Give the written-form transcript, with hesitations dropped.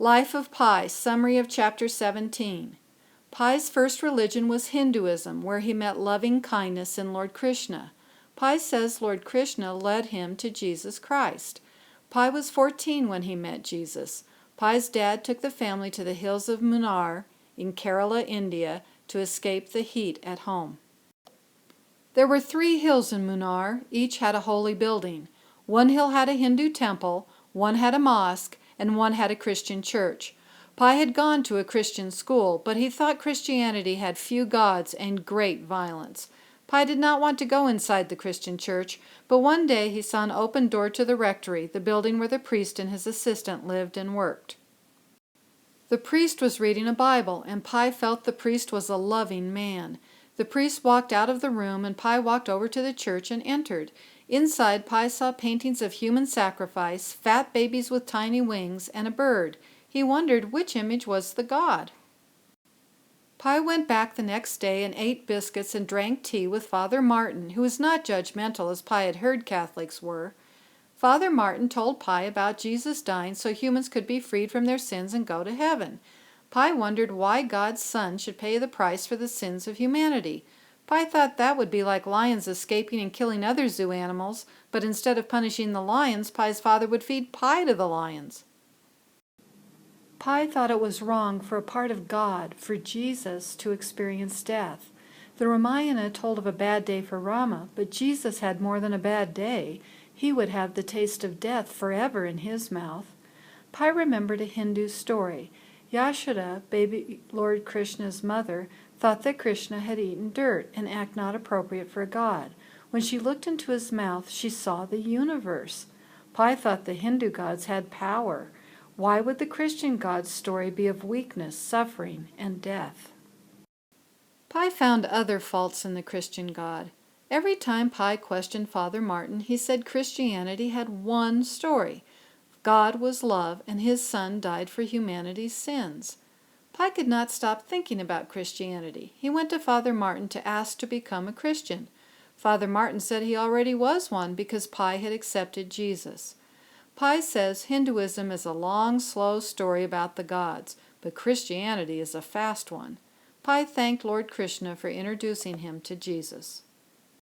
Life of Pi, summary of Chapter 17. Pi's first religion was Hinduism, where he met loving kindness in Lord Krishna. Pi says Lord Krishna led him to Jesus Christ. Pi was 14 when he met Jesus. Pi's dad took the family to the hills of Munnar in Kerala, India, to escape the heat at home. There were 3 hills in Munnar. Each had a holy building. One hill had a Hindu temple, one had a mosque, and one had a Christian church. Pi had gone to a Christian school, but he thought Christianity had few gods and great violence. Pi did not want to go inside the Christian church, but one day he saw an open door to the rectory, the building where the priest and his assistant lived and worked. The priest was reading a Bible, and Pi felt the priest was a loving man. The priest walked out of the room, and Pi walked over to the church and entered. Inside, Pi saw paintings of human sacrifice, fat babies with tiny wings, and a bird. He wondered which image was the god. Pi went back the next day and ate biscuits and drank tea with Father Martin, who was not judgmental as Pi had heard Catholics were. Father Martin told Pi about Jesus dying so humans could be freed from their sins and go to heaven. Pi wondered why God's Son should pay the price for the sins of humanity. Pi thought that would be like lions escaping and killing other zoo animals, but instead of punishing the lions, Pi's father would feed Pi to the lions. Pi thought it was wrong for a part of God, for Jesus, to experience death. The Ramayana told of a bad day for Rama, but Jesus had more than a bad day. He would have the taste of death forever in his mouth. Pi remembered a Hindu story. Yashoda, baby Lord Krishna's mother, thought that Krishna had eaten dirt, an act not appropriate for a god. When she looked into his mouth, she saw the universe. Pi thought the Hindu gods had power. Why would the Christian god's story be of weakness, suffering, and death? Pi found other faults in the Christian God. Every time Pi questioned Father Martin, he said Christianity had one story. God was love, and his Son died for humanity's sins. Pi could not stop thinking about Christianity. He went to Father Martin to ask to become a Christian. Father Martin said he already was one because Pi had accepted Jesus. Pi says Hinduism is a long, slow story about the gods, but Christianity is a fast one. Pi thanked Lord Krishna for introducing him to Jesus.